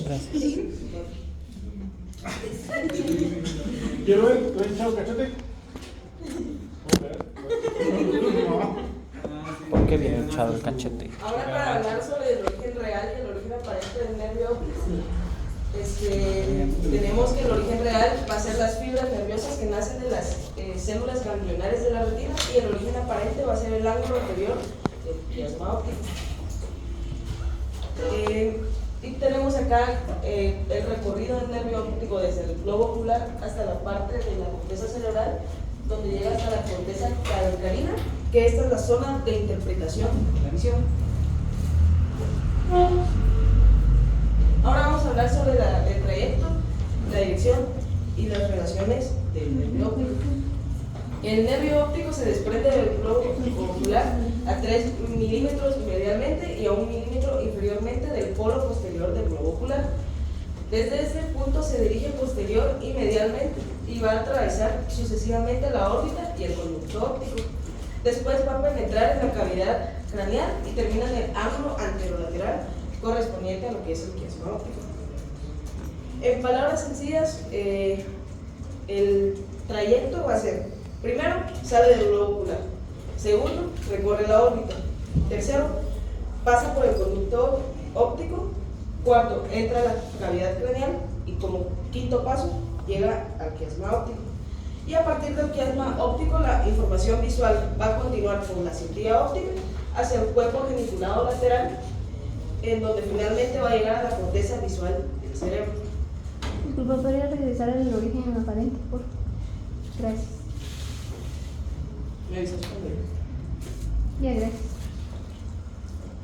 Gracias. Quiero ver, ¿tú has echado cachete? ¿Por qué viene echado el cachete? Ahora para hablar sobre el origen real y el origen aparente del nervio óptico, tenemos que el origen real va a ser las fibras nerviosas que nacen de las células ganglionares de la retina, y el origen aparente va a ser el ángulo anterior del quiasma óptico. Y tenemos acá el recorrido del nervio óptico desde el globo ocular hasta la parte de la corteza cerebral, donde llega hasta la corteza calcarina, que esta es la zona de interpretación de la visión. Ahora vamos a hablar sobre el trayecto, la dirección y las relaciones del nervio óptico. El nervio óptico se desprende del globo ocular a 3 milímetros medialmente y a 1 milímetro inferiormente del polo posterior del globo ocular. Desde este punto se dirige posterior y medialmente y va a atravesar sucesivamente la órbita y el conducto óptico. Después va a penetrar en la cavidad craneal y termina en el ángulo anterolateral correspondiente a lo que es el quiasma óptico. En palabras sencillas, el trayecto va a ser: primero, sale del globo ocular; segundo, recorre la órbita; tercero, pasa por el conducto óptico; cuarto, entra a la cavidad craneal; y como quinto paso, llega al quiasma óptico. Y a partir del quiasma óptico, la información visual va a continuar por la cintura óptica hacia el cuerpo geniculado lateral, en donde finalmente va a llegar a la corteza visual del cerebro. Disculpa, ¿podría regresar al origen aparente, por favor? Gracias. ¿Me avisas cuando? Ya, gracias.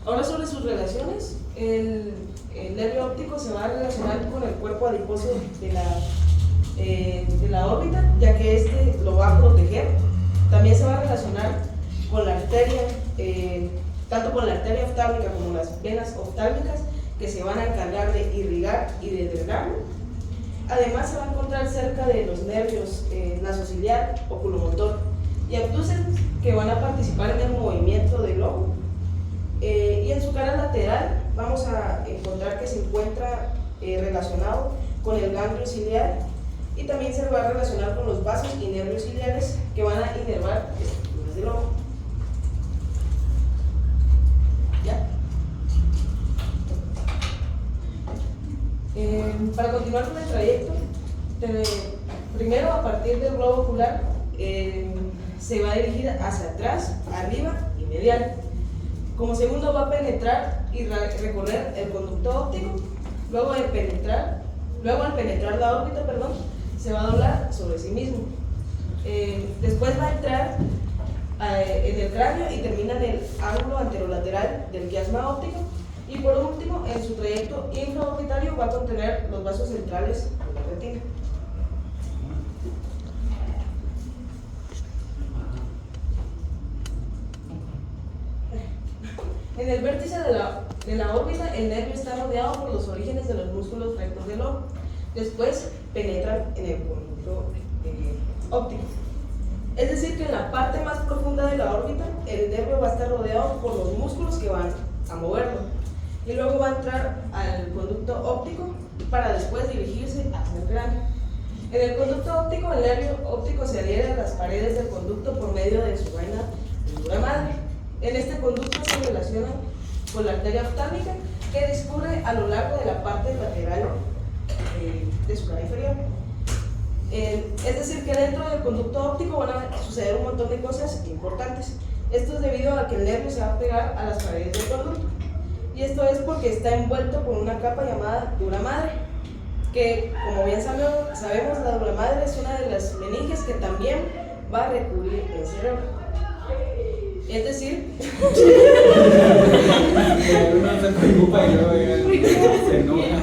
Ahora sobre sus relaciones, el nervio óptico se va a relacionar con el cuerpo adiposo de la órbita, ya que este lo va a proteger. También se va a relacionar con la arteria, tanto con la arteria oftálmica como las venas oftálmicas, que se van a encargar de irrigar y de drenarlo. Además se va a encontrar cerca de los nervios nasociliar, oculomotor y abducens, que van a participar en el movimiento del ojo. Y en su cara lateral vamos a encontrar que se encuentra relacionado con el ganglio ciliar, y también se va a relacionar con los vasos y nervios ciliares, que van a inervar estructuras del ojo. ¿Ya? Para continuar con el trayecto, primero a partir del globo ocular se va a dirigir hacia atrás, arriba y medial. Como segundo va a penetrar y recorrer el conducto óptico. Luego al penetrar la órbita, se va a doblar sobre sí mismo. Después va a entrar en el cráneo y termina en el ángulo anterolateral del quiasma óptico. Y por último, en su trayecto infraorbitario va a contener los vasos centrales de la retina. En el vértice de la órbita, el nervio está rodeado por los orígenes de los músculos rectos del ojo. Después penetran en el conducto óptico. Es decir, que en la parte más profunda de la órbita, el nervio va a estar rodeado por los músculos que van a moverlo. Y luego va a entrar al conducto óptico para después dirigirse hacia el cráneo. En el conducto óptico, el nervio óptico se adhiere a las paredes del conducto por medio de su vaina de dura madre. En este conducto se relaciona con la arteria oftálmica, que discurre a lo largo de la parte lateral de su cara inferior. Es decir, que dentro del conducto óptico van a suceder un montón de cosas importantes. Esto es debido a que el nervio se va a pegar a las paredes del conducto. Y esto es porque está envuelto por una capa llamada dura madre, que, como bien sabemos, la dura madre es una de las meninges que también va a recubrir el cerebro. Es decir, uno se preocupa y luego se enoja.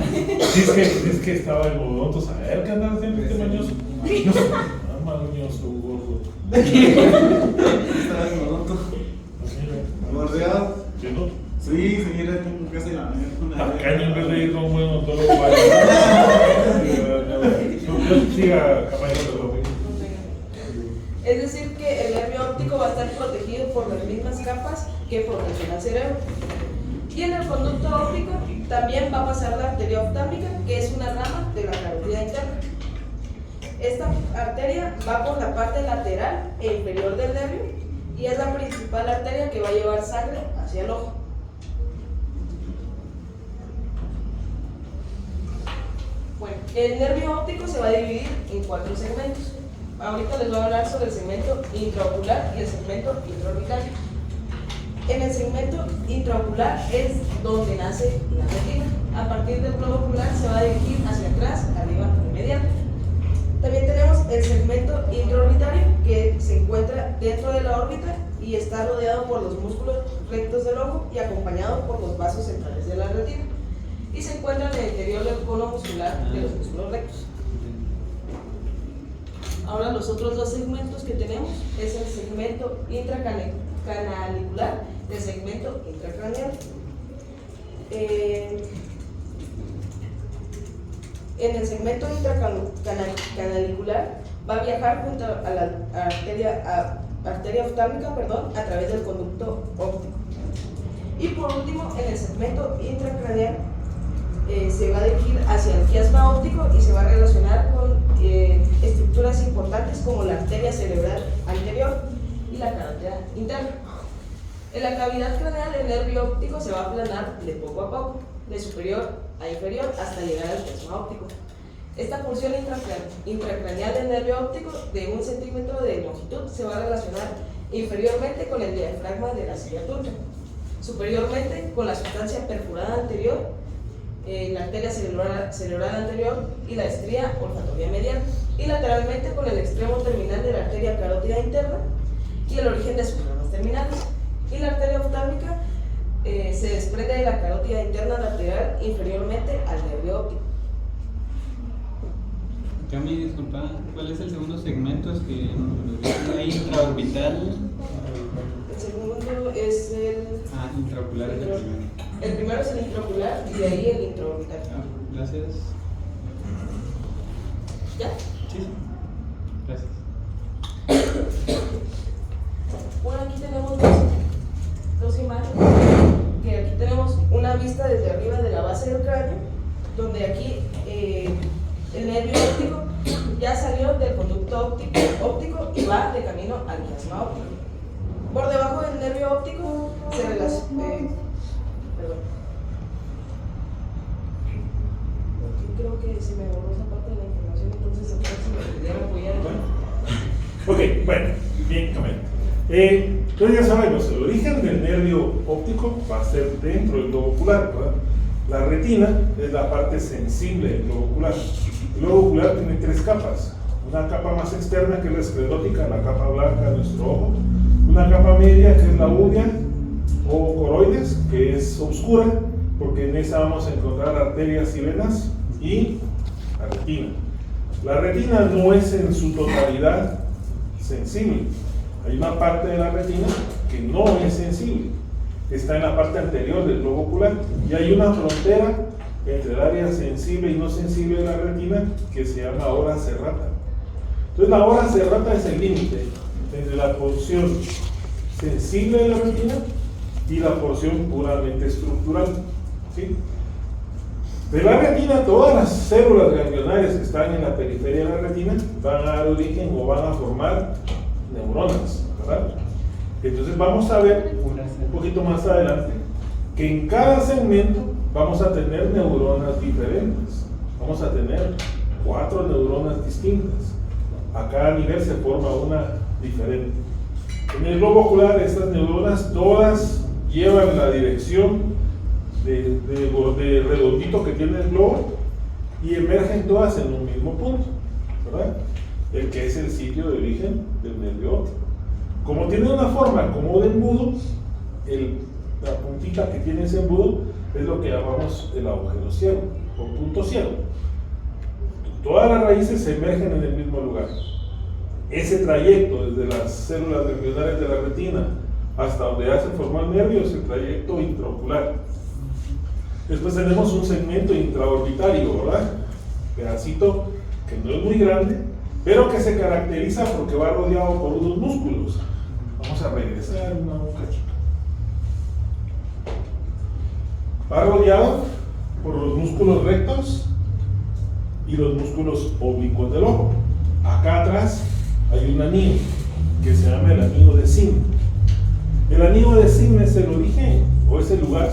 Es que estaba el bodonto, saber que andaba siempre este mañoso. Mañoso, gordo. Estaba el bodonto. ¿Bordeado? ¿Sí, no? Sí, señora, en casa de la mañana. Tacaño en vez de ir con un buen odontólogo. Siga, caballero. es decir, que el nervio óptico va a estar protegido por las mismas capas que protegen al cerebro. Y en el conducto óptico también va a pasar la arteria oftálmica, que es una rama de la carótida interna. Esta arteria va por la parte lateral e inferior del nervio y es la principal arteria que va a llevar sangre hacia el ojo. Bueno, el nervio óptico se va a dividir en 4 segmentos. Ahorita les voy a hablar sobre el segmento intraocular y el segmento intraorbitario. En el segmento intraocular es donde nace la retina. A partir del globo ocular se va a dirigir hacia atrás, arriba y mediante. También tenemos el segmento intraorbitario, que se encuentra dentro de la órbita y está rodeado por los músculos rectos del ojo y acompañado por los vasos centrales de la retina. Y se encuentra en el interior del cono muscular de los músculos rectos. Ahora los otros 2 segmentos que tenemos es el segmento intracanalicular y el segmento intracraneal. En el segmento intracanalicular va a viajar junto a la arteria oftálmica, a través del conducto óptico. Y por último, en el segmento intracraneal se va a dirigir hacia el quiasma óptico y se va a relacionar con estructuras importantes como la arteria cerebral anterior y la carótida interna. En la cavidad craneal, el nervio óptico se va a aplanar de poco a poco, de superior a inferior hasta llegar al quiasma óptico. Esta porción intracraneal del nervio óptico de 1 centímetro de longitud se va a relacionar inferiormente con el diafragma de la silla turca, superiormente con la sustancia perforada anterior, la arteria cerebral anterior y la estría olfatoria medial, y lateralmente con el extremo terminal de la arteria carótida interna y el origen de sus ramas terminales. Y la arteria oftálmica se desprende de la carótida interna lateral inferiormente al nervio óptico. Cami, disculpa, ¿cuál es el segundo segmento? Es que hay intraorbital. El segundo es el... Intraocular es el primero. El primero es el intraocular y de ahí el intraorbital. Gracias. ¿Ya? Sí. Gracias. Bueno, aquí tenemos dos imágenes. Que aquí tenemos una vista desde arriba de la base del cráneo, donde aquí el nervio óptico ya salió del conducto óptico y va de camino al quiasma óptico. Por debajo del nervio óptico se relaciona. Aquí creo que se me borró esa parte de la información, entonces si me pudieran apoyar. Ok, bueno, bien, Camila. Entonces ya sabemos, el origen del nervio óptico va a ser dentro del globo ocular, ¿verdad? La retina es la parte sensible del globo ocular. El globo ocular tiene 3 capas. Una capa más externa, que es la esclerótica, la capa blanca de nuestro ojo. Una capa media, que es la uvea o coroides, que es oscura, porque en esa vamos a encontrar arterias y venas, y la retina. La retina no es en su totalidad sensible. Hay una parte de la retina que no es sensible, está en la parte anterior del globo ocular, y hay una frontera entre el área sensible y no sensible de la retina que se llama hora serrata. Entonces la hora serrata es el límite entre la porción sensible de la retina y la porción puramente estructural, ¿sí? De la retina, todas las células ganglionarias que están en la periferia de la retina van a dar origen o van a formar neuronas, ¿verdad? Entonces vamos a ver un poquito más adelante que en cada segmento vamos a tener neuronas diferentes. Vamos a tener 4 neuronas distintas. A cada nivel se forma una diferente. En el globo ocular, estas neuronas todas llevan la dirección de redondito que tiene el globo y emergen todas en un mismo punto, ¿verdad? El que es el sitio de origen del nervio óptico. Como tiene una forma como de embudo, la puntita que tiene ese embudo es lo que llamamos el agujero ciego o punto ciego. Todas las raíces se emergen en el mismo lugar. Ese trayecto desde las células ganglionares de la retina hasta donde ya se formó el nervio es el trayecto intraocular. Después tenemos un segmento intraorbitario, ¿verdad? Pedacito que no es muy grande, pero que se caracteriza porque va rodeado por unos músculos. Vamos a regresar un cachito. Va rodeado por los músculos rectos y los músculos oblicuos del ojo. Acá atrás hay un anillo que se llama el anillo de Sim. El anillo de Sim es el origen o es el lugar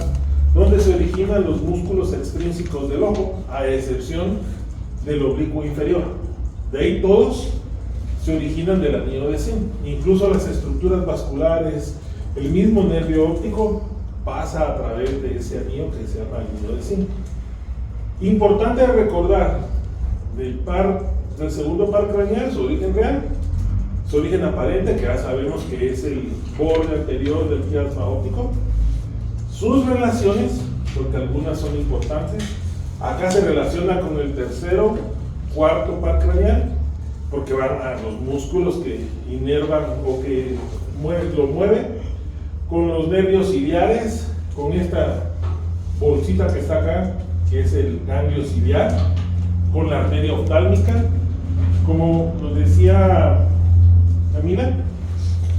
donde se originan los músculos extrínsecos del ojo, a excepción del oblicuo inferior. De ahí todos se originan del anillo de Sim. Incluso las estructuras vasculares, el mismo nervio óptico pasa a través de ese anillo que se llama anillo de Sim. Importante recordar del segundo par craneal, su origen real, su origen aparente, que ya sabemos que es el borde anterior del quiasma óptico. Sus relaciones, porque algunas son importantes, acá se relaciona con el tercero, cuarto par craneal, porque van a los músculos que inervan o que lo mueven, con los nervios ciliares, con esta bolsita que está acá, que es el ganglio ciliar, con la arteria oftálmica. Como nos decía Camila,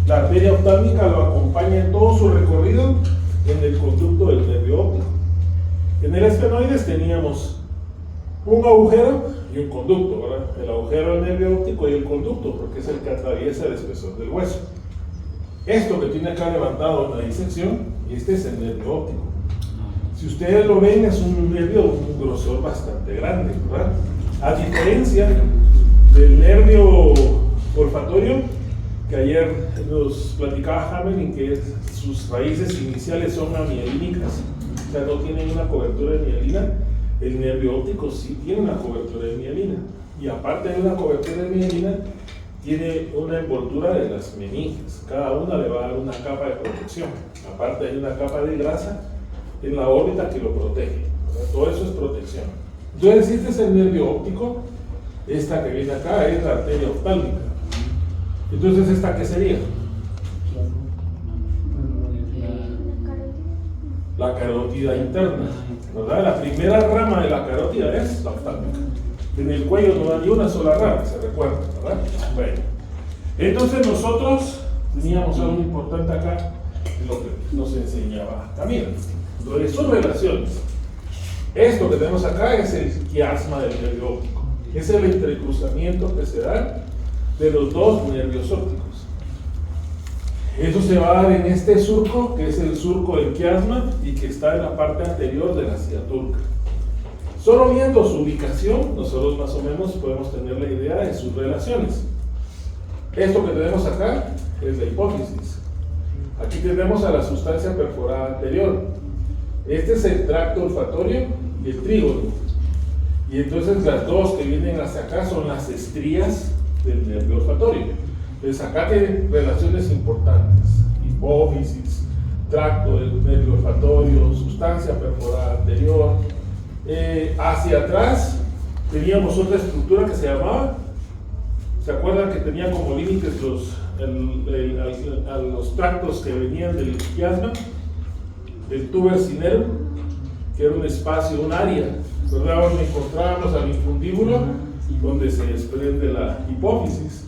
la arteria oftálmica lo acompaña en todo su recorrido en el conducto del nervio óptico. En el esfenoides teníamos un agujero y un conducto, ¿verdad? El agujero del nervio óptico y el conducto, porque es el que atraviesa el espesor del hueso. Esto que tiene acá levantado en la disección, este es el nervio óptico. Si ustedes lo ven, es un nervio de un grosor bastante grande, ¿verdad? A diferencia del nervio olfatorio, que ayer nos platicaba Hamelin, que sus raíces iniciales son amielínicas, o sea, no tienen una cobertura de mielina. El nervio óptico sí tiene una cobertura de mielina, y aparte de una cobertura de mielina, tiene una envoltura de las meninges. Cada una le va a dar una capa de protección. Aparte hay una capa de grasa en la órbita que lo protege, ¿verdad? Todo eso es protección. Entonces, este es el nervio óptico. Esta que viene acá es la arteria oftálmica. Entonces, ¿esta qué sería? La carótida interna, ¿verdad? La primera rama de la carótida es la oftálmica. En el cuello no da ni una sola rama, se recuerda, ¿verdad? Bueno, entonces nosotros teníamos algo importante acá, lo que nos enseñaba Camila, lo de sus relaciones. Esto que tenemos acá es el quiasma del nervio óptico, es el entrecruzamiento que se da de los dos nervios ópticos. Eso se va a dar en este surco, que es el surco del quiasma y que está en la parte anterior de la silla turca. Solo viendo su ubicación, nosotros más o menos podemos tener la idea de sus relaciones. Esto que tenemos acá es la hipófisis. Aquí tenemos a la sustancia perforada anterior. Este es el tracto olfatorio y el trígono. Y entonces las dos que vienen hacia acá son las estrías del nervio olfatorio. Entonces acá tienen relaciones importantes. Hipófisis, tracto del nervio olfatorio, sustancia perforada anterior. Hacia atrás teníamos otra estructura que se llamaba, ¿se acuerdan que tenía como límites los tractos que venían del quiasma? El tuber cinerum, que era un espacio, un área, ¿verdad? Donde encontrábamos al infundíbulo, donde se desprende la hipófisis.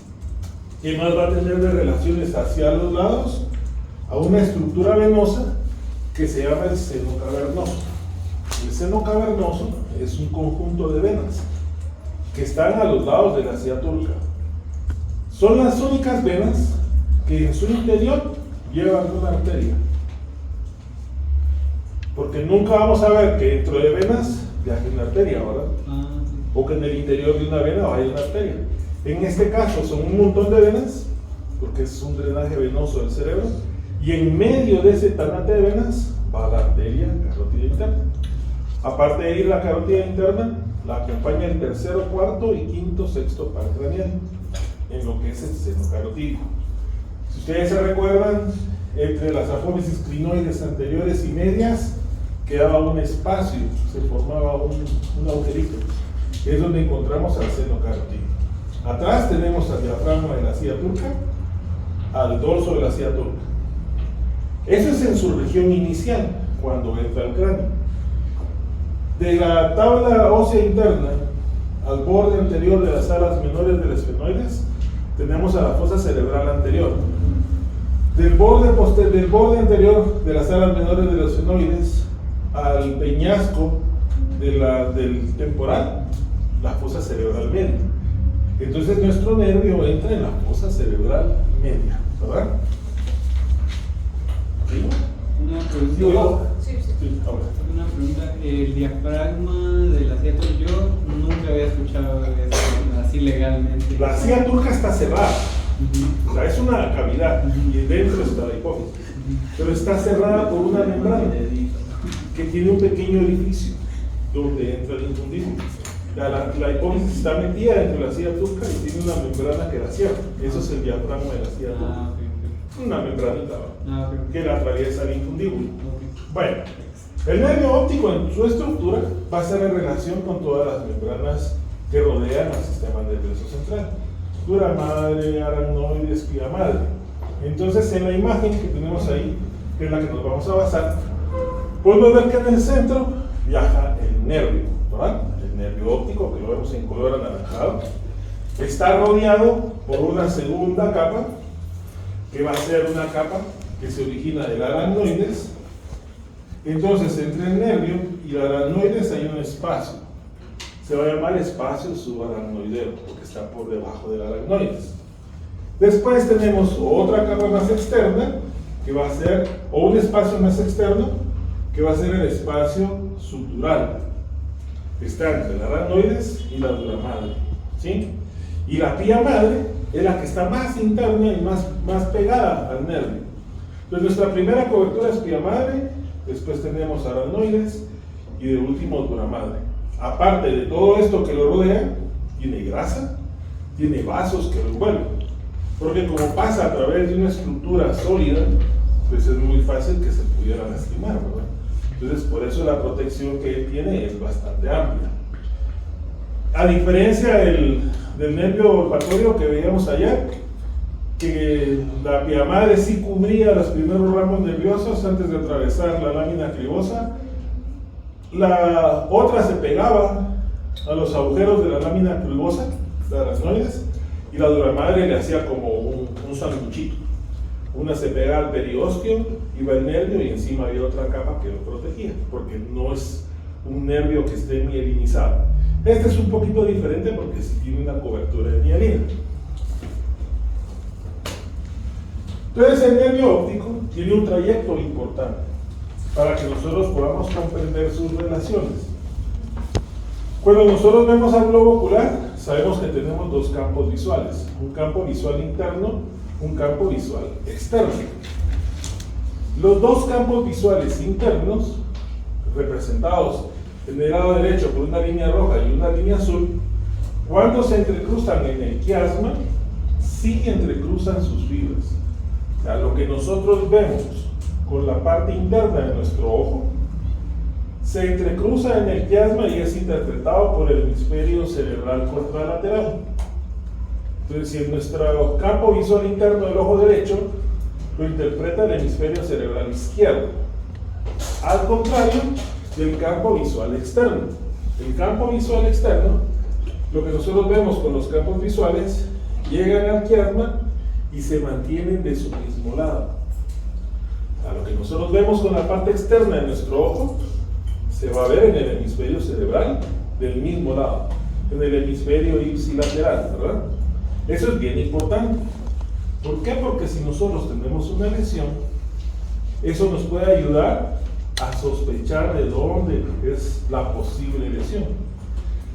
¿Qué más va a tener de relaciones hacia los lados? A una estructura venosa que se llama el seno cavernoso. El seno cavernoso es un conjunto de venas que están a los lados de la silla turca. Son las únicas venas que en su interior llevan una arteria. Porque nunca vamos a ver que dentro de venas viaje una arteria, ¿verdad? O que en el interior de una vena vaya una arteria. En este caso son un montón de venas, porque es un drenaje venoso del cerebro, y en medio de ese tanate de venas va la arteria carótida interna. Aparte de ir la carótida interna, la acompaña el tercero, cuarto y quinto, sexto par craneal, en lo que es el seno carotídeo. Si ustedes se recuerdan, entre las apófisis clinoides anteriores y medias quedaba un espacio, se formaba un agujerito, es donde encontramos al seno carotídeo. Atrás tenemos al diafragma de la silla turca, al dorso de la silla turca. Eso es en su región inicial, cuando entra al cráneo. De la tabla ósea interna al borde anterior de las alas menores del esfenoides, tenemos a la fosa cerebral anterior. Del borde anterior de las alas menores de los esfenoides al peñasco del temporal, la fosa cerebral media. Entonces nuestro nervio entra en la fosa cerebral media, ¿verdad? ¿Sí? Una pregunta. Digo, Sí, sí. sí, ahora. Una pregunta. El diafragma de la silla turca, yo nunca había escuchado eso así legalmente. La silla turca está cerrada, Ujú. o sea, es una cavidad y dentro está la hipófisis, pero está cerrada por una membrana que tiene un pequeño orificio donde entra el infundíbulo. La hipófisis está metida dentro de la silla turca y tiene una membrana que la cierra. Eso es el diafragma de la silla turca. Ah, ok, Una membranita, ¿va? ok. Ah, ok, ok. Que la atraviesa el infundíbulo. Ok. Bueno, el nervio óptico en su estructura va a ser en relación con todas las membranas que rodean al sistema nervioso central. Dura madre, aracnoide, espía madre. Entonces, en la imagen que tenemos ahí, que es la que nos vamos a basar, podemos ver que en el centro viaja el nervio, ¿verdad? El nervio óptico, que lo vemos en color anaranjado, está rodeado por una segunda capa, que va a ser una capa que se origina del aracnoides. Entonces, entre el nervio y el aracnoides hay un espacio. Se va a llamar espacio subaracnoideo, porque está por debajo del aracnoides. Después tenemos otra capa más externa, que va a ser, o un espacio más externo, que va a ser el espacio subdural. Está entre el aracnoides y la dura madre, ¿sí? Y la pía madre es la que está más interna y más pegada al nervio. Entonces nuestra primera cobertura es pía madre, después tenemos aracnoides y de último dura madre. Aparte de todo esto que lo rodea, tiene grasa, tiene vasos que lo envuelven. Porque como pasa a través de una estructura sólida, pues es muy fácil que se pudiera lastimar, ¿verdad? Entonces por eso la protección que él tiene es bastante amplia. A diferencia del nervio olfatorio que veíamos ayer, que la pía madre sí cubría los primeros ramos nerviosos antes de atravesar la lámina cribosa, la otra se pegaba a los agujeros de la lámina cribosa, de las aracnoides, y la dura madre le hacía como un sanguchito. Una se pega al periósteo, iba el nervio y encima había otra capa que lo protegía, porque no es un nervio que esté mielinizado. Este es un poquito diferente porque sí tiene una cobertura de mielina. Entonces el nervio óptico tiene un trayecto importante para que nosotros podamos comprender sus relaciones. Cuando nosotros vemos al globo ocular, sabemos que tenemos dos campos visuales, un campo visual interno, un campo visual externo. Los dos campos visuales internos, representados en el lado derecho por una línea roja y una línea azul, cuando se entrecruzan en el quiasma, sí entrecruzan sus fibras. O sea, lo que nosotros vemos con la parte interna de nuestro ojo, se entrecruza en el quiasma y es interpretado por el hemisferio cerebral contralateral. Entonces, si en nuestro campo visual interno del ojo derecho, lo interpreta el hemisferio cerebral izquierdo. Al contrario del campo visual externo. El campo visual externo, lo que nosotros vemos con los campos visuales, llegan al quiasma y se mantienen de su mismo lado. A lo que nosotros vemos con la parte externa de nuestro ojo, se va a ver en el hemisferio cerebral del mismo lado, en el hemisferio ipsilateral, ¿verdad? Eso es bien importante. ¿Por qué? Porque si nosotros tenemos una lesión, eso nos puede ayudar a sospechar de dónde es la posible lesión.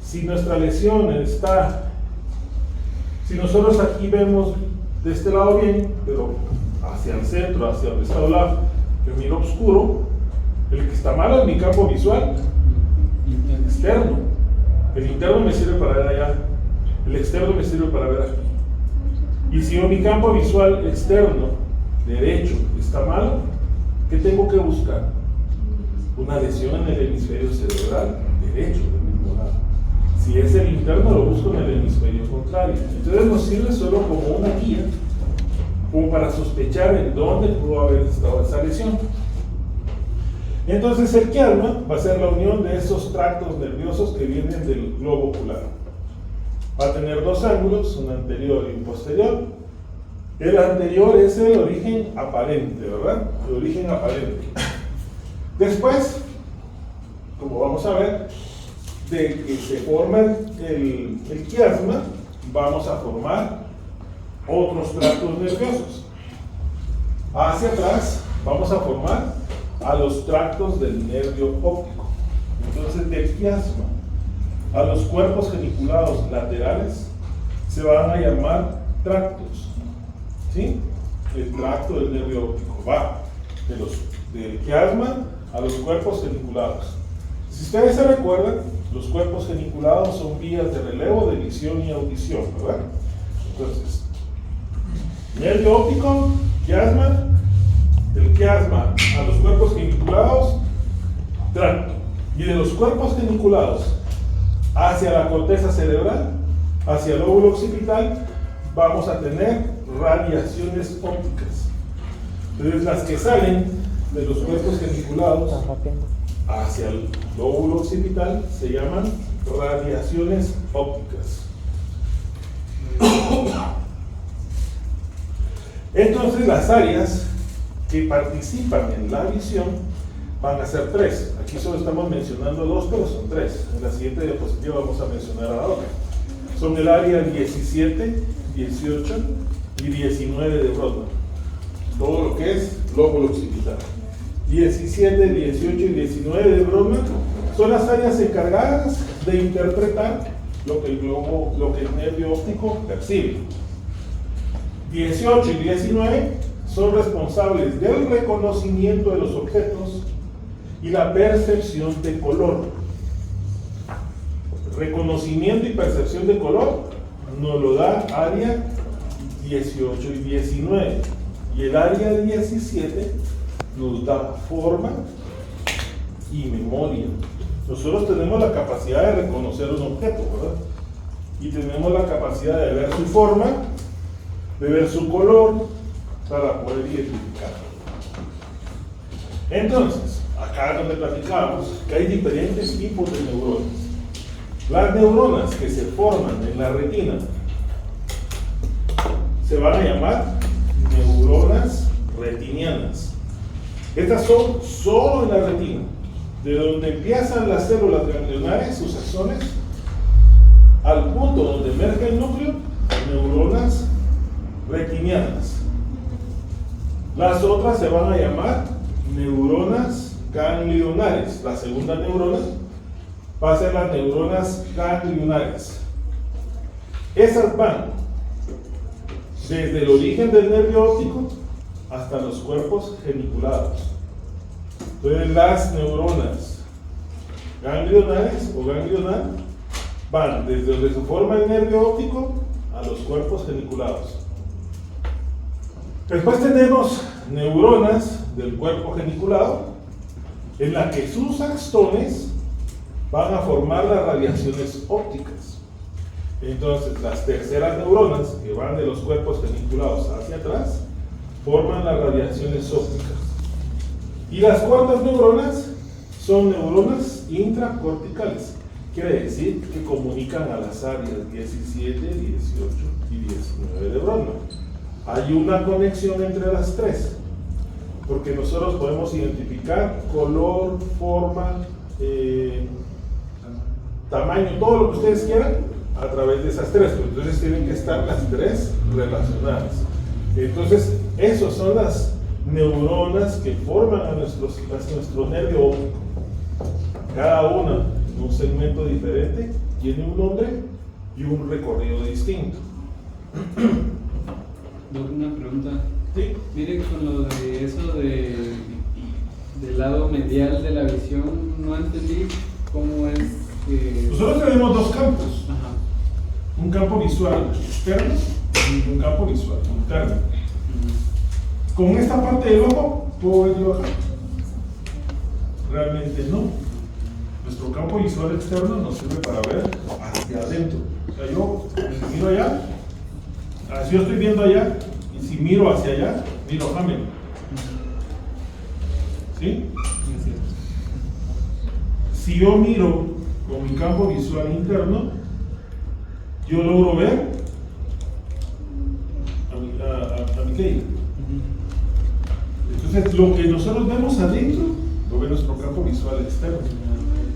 Si nuestra lesión está, si nosotros aquí vemos de este lado bien, pero hacia el centro, hacia donde está el lado que mira oscuro, el que está malo es mi campo visual externo. El interno me sirve para ver allá, el externo me sirve para ver aquí. Y si mi campo visual externo derecho está malo, ¿qué tengo que buscar? Una lesión en el hemisferio cerebral derecho del mismo lado. Si es el interno, lo busco en el hemisferio contrario. Entonces nos sirve solo como una guía, como para sospechar en dónde pudo haber estado esa lesión. Entonces el quiasma va a ser la unión de esos tractos nerviosos que vienen del globo ocular. Va a tener dos ángulos, un anterior y un posterior. El anterior es el origen aparente, ¿verdad? El origen aparente. Después como vamos a ver, de que se forma el quiasma, vamos a formar otros tractos nerviosos. Hacia atrás vamos a formar a los tractos del nervio óptico. Entonces, del quiasma a los cuerpos geniculados laterales se van a llamar tractos. ¿Sí? El tracto del nervio óptico va del quiasma a los cuerpos geniculados. Si ustedes se recuerdan, los cuerpos geniculados son vías de relevo de visión y audición, ¿verdad? Entonces, nervio óptico, quiasma, del quiasma a los cuerpos geniculados, tracto. Y de los cuerpos geniculados hacia la corteza cerebral, hacia el lóbulo occipital, vamos a tener radiaciones ópticas. Entonces, las que salen de los cuerpos geniculados hacia el lóbulo occipital se llaman radiaciones ópticas. Entonces, las áreas que participan en la visión van a ser tres. Aquí solo estamos mencionando dos, pero son tres. En la siguiente diapositiva vamos a mencionar a la otra. Son el área 17, 18 y 19 de Brodmann. Todo lo que es lóbulo occipital. 17, 18 y 19 de Brodmann son las áreas encargadas de interpretar lo que el nervio óptico percibe. 18 y 19 son responsables del reconocimiento de los objetos y la percepción de color. Reconocimiento y percepción de color nos lo da área 18 y 19. Y el área 17 nos da forma y memoria. Nosotros tenemos la capacidad de reconocer un objeto, ¿verdad? Y tenemos la capacidad de ver su forma, de ver su color, para poder identificarlo. Entonces, acá es donde platicamos que hay diferentes tipos de neuronas. Las neuronas que se forman en la retina se van a llamar neuronas retinianas. Estas son solo en la retina, de donde empiezan las células ganglionares, sus axones, al punto donde emerge el núcleo, neuronas retinianas. Las otras se van a llamar neuronas ganglionares. La segunda neurona va a ser las neuronas ganglionares. Esas van desde el origen del nervio óptico hasta los cuerpos geniculados. Entonces, las neuronas ganglionares o ganglional van desde donde se forma el nervio óptico a los cuerpos geniculados. Después tenemos neuronas del cuerpo geniculado, en la que sus axones van a formar las radiaciones ópticas. Entonces, las terceras neuronas, que van de los cuerpos geniculados hacia atrás, forman las radiaciones ópticas. Y las cuartas neuronas son neuronas intracorticales, quiere decir que comunican a las áreas 17, 18 y 19 de Brodmann. Hay una conexión entre las tres, porque nosotros podemos identificar color, forma, tamaño, todo lo que ustedes quieran a través de esas tres, pero entonces tienen que estar las tres relacionadas. Entonces, esas son las neuronas que forman a nuestro nervio óptico. Cada una en un segmento diferente tiene un nombre y un recorrido distinto. Una pregunta. ¿Sí? Mire, con lo de eso del lado medial de la visión, no entendí cómo es que... Nosotros tenemos dos campos. Ajá. Un campo visual externo y un campo visual interno. Con esta parte del ojo, ¿puedo verlo acá? Realmente no. Nuestro campo visual externo nos sirve para ver hacia adentro. O sea, yo miro allá, si yo estoy viendo allá, y si miro hacia allá, miro Hammel. ¿Sí? Si yo miro con mi campo visual interno, yo logro ver a Miquel. Entonces, lo que nosotros vemos adentro, lo ve nuestro campo visual externo.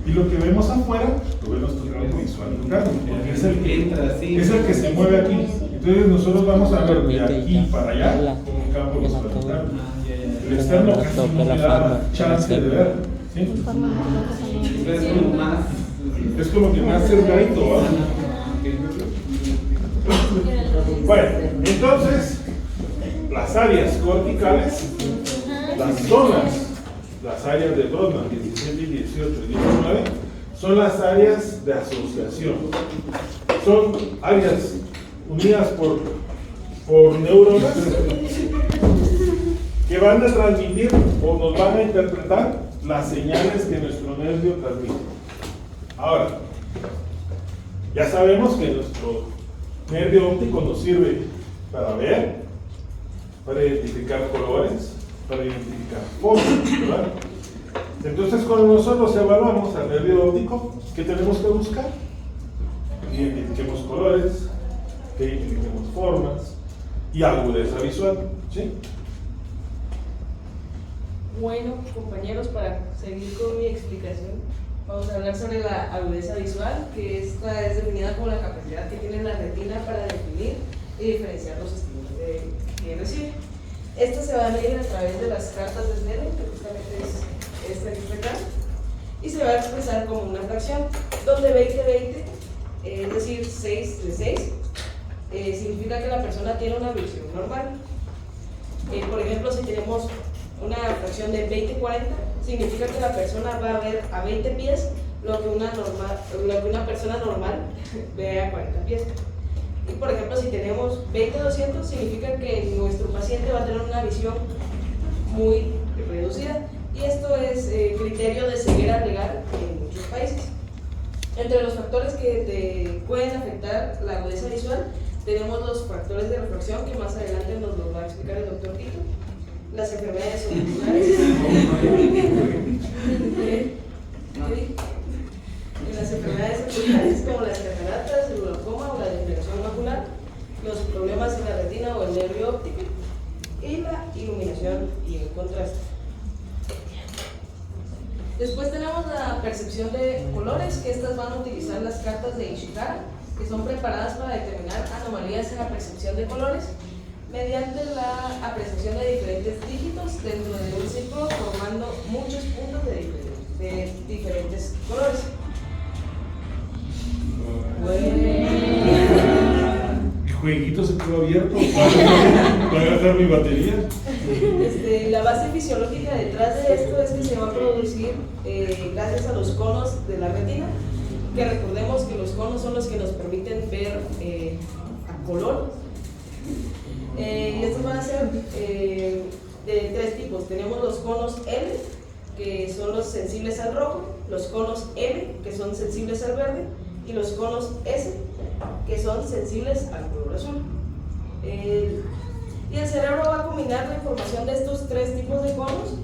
Y lo que vemos afuera, lo ve nuestro campo visual interno, porque es el que Entra, sí. es el que se mueve aquí. Entonces nosotros vamos a ver de aquí para allá con un campo visual interno. El externo casi no me da chance de ver, ¿sí? Es como más. Es como que más cerradito, ¿va? Bueno, entonces, las áreas corticales, las zonas, las áreas de Goldman, 17, 18 y 19, son las áreas de asociación. Son áreas unidas por neuronas que van a transmitir o nos van a interpretar las señales que nuestro nervio transmite. Ahora, ya sabemos que nuestro nervio óptico nos sirve para ver, para identificar colores, para identificar formas, ¿verdad? Entonces, cuando nosotros evaluamos al nervio óptico, ¿qué tenemos que buscar? Que identifiquemos colores, que identifiquemos formas y agudeza visual, ¿sí? Bueno, compañeros, para seguir con mi explicación, vamos a hablar sobre la agudeza visual, que esta es definida como la capacidad que tiene la retina para definir y diferenciar los estímulos que recibe. Esto se va a medir a través de las cartas de Snellen, que justamente es esta que está acá, y se va a expresar como una fracción, donde 20-20, es decir, 6 de 6, significa que la persona tiene una visión normal. Por ejemplo, si tenemos una fracción de 20-40, significa que la persona va a ver a 20 pies lo que una persona normal ve a 40 pies. Y por ejemplo, si tenemos 20-200, significa que nuestro paciente va a tener una visión muy reducida. Y esto es criterio de ceguera legal en muchos países. Entre los factores que pueden afectar la agudeza visual, tenemos los factores de refracción, que más adelante nos lo va a explicar el doctor Tito. Las enfermedades oculares. Las enfermedades oculares como las cataratas, el glaucoma o la degeneración macular, los problemas en la retina o el nervio óptico y la iluminación y el contraste. Después tenemos la percepción de colores, que estas van a utilizar las cartas de Ishihara, que son preparadas para determinar anomalías en la percepción de colores mediante la apreciación de diferentes dígitos dentro de un círculo, formando muchos puntos de diferentes colores. Mi jueguito se quedó abierto para gastar mi batería. La base fisiológica detrás de esto es que se va a producir gracias a los conos de la retina, que recordemos que los conos son los que nos permiten ver a color. Y estos van a ser de tres tipos. Tenemos los conos L, que son los sensibles al rojo, los conos M, que son sensibles al verde, y los conos S, que son sensibles al color azul. Y el cerebro va a combinar la información de estos tres tipos de conos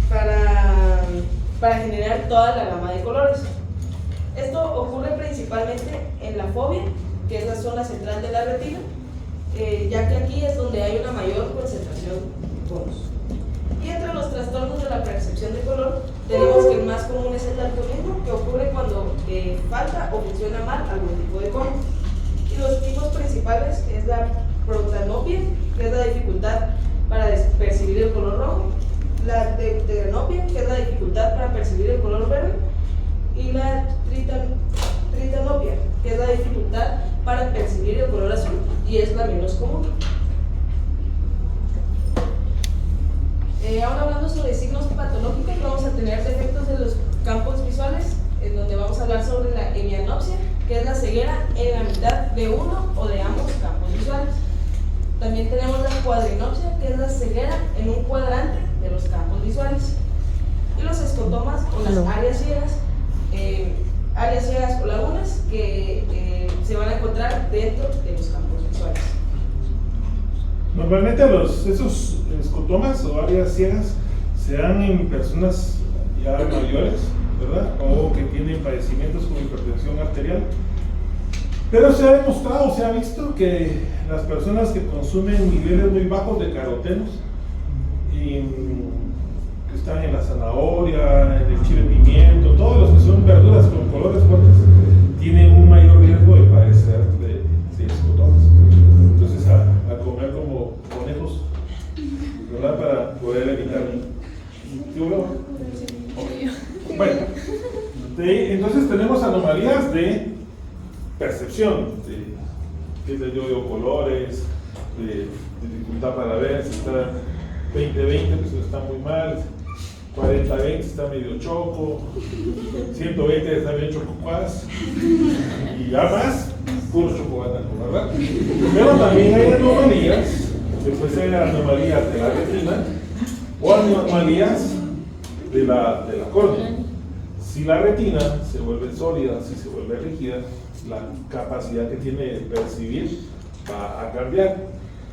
para generar toda la gama de colores. Esto ocurre principalmente en la fobia, que es la zona central de la retina, ya que aquí es donde hay una mayor concentración de conos. Y entre los trastornos de la percepción de color, tenemos que el más común es el daltonismo, que ocurre cuando falta o funciona mal algún tipo de cono. Y los tipos principales es la protanopia, que es la dificultad para percibir el color rojo, la deuteranopia, que es la dificultad para percibir el color verde, y la tritanopia, que es la dificultad para percibir el color azul, y es la menos común. Ahora hablando sobre signos patológicos, vamos a tener defectos de los campos visuales, en donde vamos a hablar sobre la hemianopsia, que es la ceguera en la mitad de uno o de ambos campos visuales. También tenemos la cuadrinopsia, que es la ceguera en un cuadrante de los campos visuales. Y los escotomas o las áreas ciegas o lagunas, que se van a encontrar dentro de los campos visuales. Normalmente esos escotomas o áreas ciegas se dan en personas ya mayores, ¿verdad? O que tienen padecimientos como hipertensión arterial. Pero se ha demostrado, se ha visto que las personas que consumen niveles muy bajos de carotenos, que están en la zanahoria, en el chile pimiento, colores fuertes, tienen un mayor riesgo de padecer de escotomas. Entonces, a comer como conejos, ¿verdad? Para poder evitar. ¿Qué hubo? Bueno, entonces tenemos anomalías de percepción, que les dio colores, de dificultad para ver, si está 20-20, pues está muy mal, 40-20 está medio choco, 120 está bien chococuás, y ya más, puro chocobanano, ¿verdad? Pero también hay anomalías, que pueden ser anomalías de la retina o anomalías de la córnea. Si la retina se vuelve sólida, si se vuelve rígida, la capacidad que tiene de percibir va a cambiar.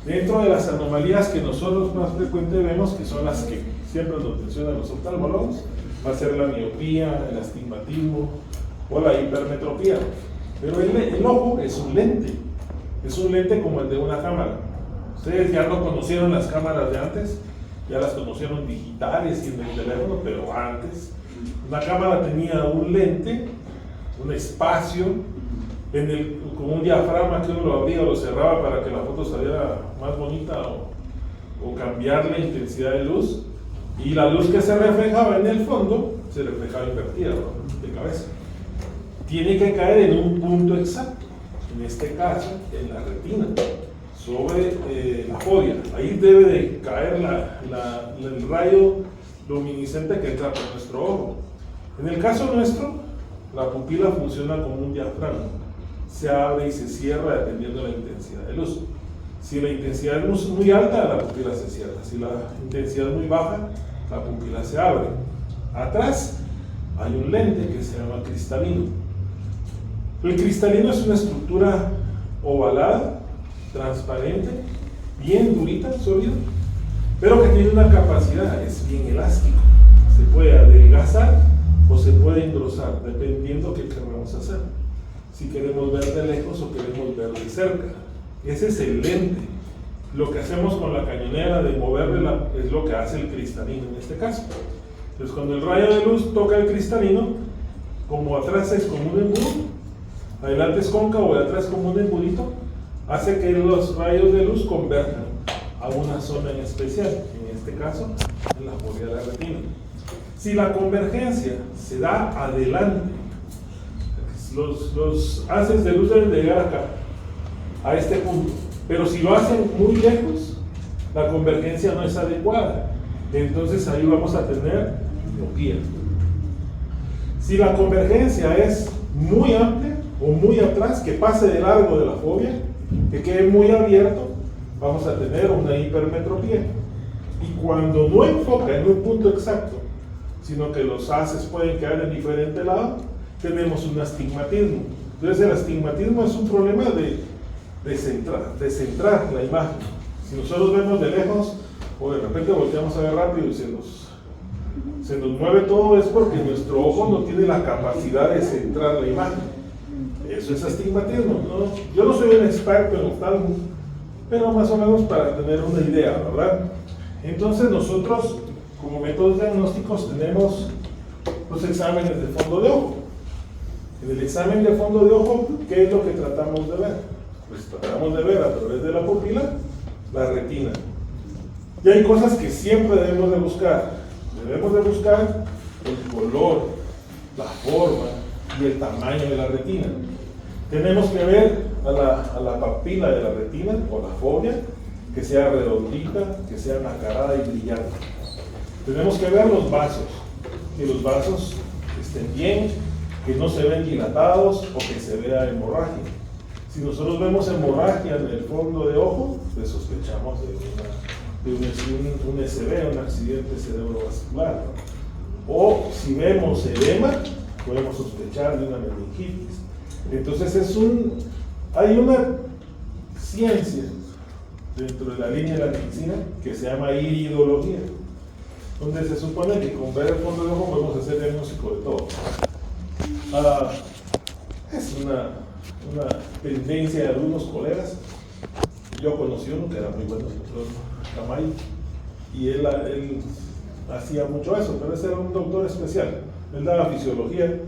Dentro de las anomalías que nosotros más frecuentemente vemos, que son las que siempre nos mencionan los oftalmólogos, va a ser la miopía, el astigmatismo o la hipermetropía. Pero el ojo es un lente como el de una cámara. Ustedes ya no conocieron las cámaras de antes, ya las conocieron digitales y en el teléfono, pero antes una cámara tenía un lente, un espacio, con un diafragma que uno lo abría o lo cerraba para que la foto saliera más bonita o cambiar la intensidad de luz, y la luz que se reflejaba en el fondo se reflejaba invertida, ¿no? De cabeza. Tiene que caer en un punto exacto, en este caso en la retina, sobre la fovea. Ahí debe de caer el rayo luminiscente que entra por nuestro ojo. En el caso nuestro, la pupila funciona como un diafragma, se abre y se cierra dependiendo de la intensidad de luz. Si la intensidad de luz es muy alta, la pupila se cierra. Si la intensidad es muy baja, la pupila se abre. Atrás hay un lente que se llama cristalino. El cristalino es una estructura ovalada, transparente, bien durita, sólida, pero que tiene una capacidad, es bien elástico. Se puede adelgazar o se puede engrosar, dependiendo qué queramos hacer. Si queremos ver de lejos o queremos ver de cerca. Ese es el lente. Lo que hacemos con la cañonera de moverla es lo que hace el cristalino en este caso. Entonces, cuando el rayo de luz toca el cristalino, como atrás es como un embudo, adelante es cóncavo y atrás como un embudito, hace que los rayos de luz converjan a una zona en especial, en este caso, en la fovea de la retina. Si la convergencia se da adelante, los haces de luz deben llegar acá, a este punto, pero si lo hacen muy lejos, la convergencia no es adecuada, entonces ahí vamos a tener miopía. Si la convergencia es muy amplia o muy atrás, que pase de largo de la fovea, que quede muy abierto, vamos a tener una hipermetropía. Y cuando no enfoca en un punto exacto, sino que los haces pueden quedar en diferente lado, tenemos un astigmatismo. Entonces el astigmatismo es un problema de centrar la imagen. Si nosotros vemos de lejos o de repente volteamos a ver rápido y se nos mueve todo, es porque nuestro ojo no tiene la capacidad de centrar la imagen. Eso es astigmatismo, ¿no? Yo no soy un experto en oftalmo, pero más o menos para tener una idea, ¿verdad? Entonces nosotros, como métodos diagnósticos, tenemos los exámenes de fondo de ojo. En el examen de fondo de ojo, ¿qué es lo que tratamos de ver? Pues tratamos de ver a través de la pupila la retina. Y hay cosas que siempre debemos de buscar. Debemos de buscar el color, la forma y el tamaño de la retina. Tenemos que ver a la papila de la retina o la fovea, que sea redondita, que sea nacarada y brillante. Tenemos que ver los vasos, que los vasos estén bien, que no se ven dilatados o que se vea hemorragia. Si nosotros vemos hemorragia en el fondo de ojo, pues sospechamos de un SB, un accidente cerebrovascular, ¿no? O si vemos edema, podemos sospechar de una meningitis. Entonces hay una ciencia dentro de la línea de la medicina que se llama iridología, donde se supone que con ver el fondo de ojo podemos hacer diagnóstico de todo. Es una tendencia de algunos colegas. Yo conocí uno que era muy bueno, el doctor Camayo, y él hacía mucho eso, pero ese era un doctor especial. Él daba fisiología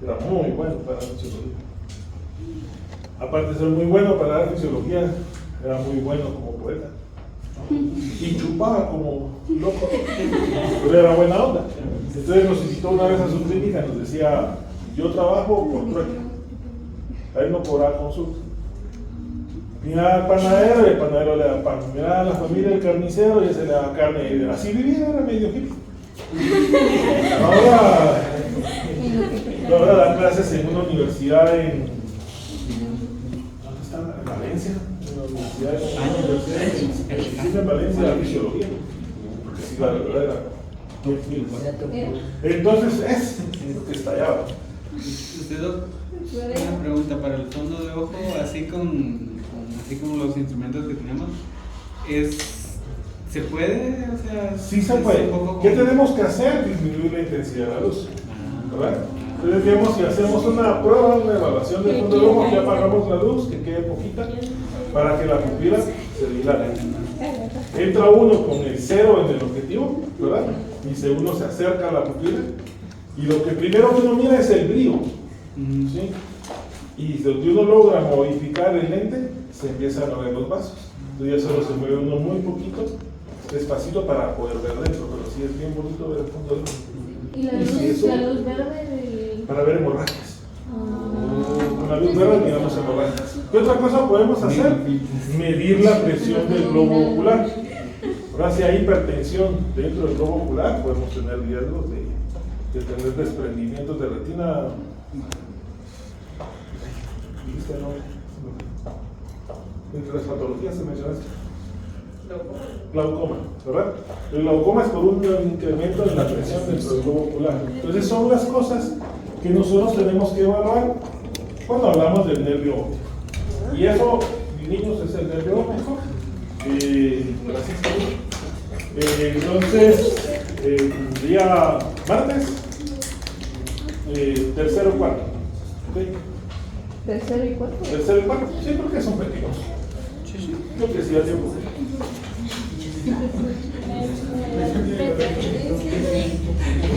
Era muy bueno para dar fisiología. Aparte de ser muy bueno para dar fisiología, era muy bueno como poeta. Y chupaba como loco, pero era buena onda. Entonces nos visitó una vez a su clínica y nos decía, yo trabajo por trueque, a él no cobraba consulta. Mira al panadero y el panadero le da pan. Mira a la familia del carnicero y ese le da carne. Y así vivía, era medio hippie. Ahora da clases en una universidad en... ¿Dónde está? En Valencia. En la universidad en Valencia, la fisiología. Porque sí, la verdad era muy fino. Entonces es lo que estallaba. Usted, Doc, una pregunta para el fondo de ojo, así como los instrumentos que tenemos, ¿se puede? O sea, Sí se puede. ¿Qué tenemos que hacer? Disminuir la intensidad de la luz. ¿Verdad? Entonces, digamos, si hacemos una prueba, una evaluación del fondo de ojo, que apagamos la luz, que quede poquita, para que la pupila se dilate. Entra uno con el 0 en el objetivo, ¿verdad? Y uno se acerca a la pupila, y lo que primero uno mira es el brillo, ¿sí? Y si uno logra modificar el lente, se empiezan a ver los vasos. Entonces ya solo se mueve uno muy poquito, despacito para poder ver dentro, pero sí es bien bonito ver el fondo del ojo. ¿Y la luz verde? Para ver hemorragias. Con la luz verde miramos hemorragias. ¿Qué otra cosa podemos hacer? Medir la presión del globo ocular. Ahora, si hay hipertensión dentro del globo ocular, podemos tener riesgos de tener desprendimientos de retina. ¿Viste, no? Entre las patologías se mencionaste. Glaucoma, ¿verdad? El glaucoma es por un incremento en la presión dentro del globo ocular. Entonces son las cosas que nosotros tenemos que evaluar cuando hablamos del nervio óptico. Y eso, mis niños, es el nervio óptico. Gracias. Entonces, día martes, tercero y cuarto. ¿Okay? ¿Tercero y cuarto? Tercero y cuarto, sí, porque son pequeños. Creo que sí, hace tiempo.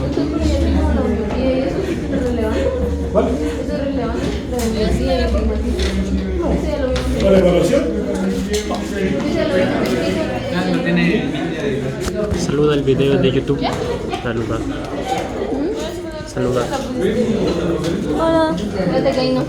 Nosotros ya vimos la biología y eso es relevante. ¿Cuál? Eso es relevante, la biología y la climatología. Eso ya lo vimos. ¿La evaluación? Eso ya lo vimos. no tiene... Saluda el video de YouTube. Saluda. Saluda. Hola. Fíjate que ahí no.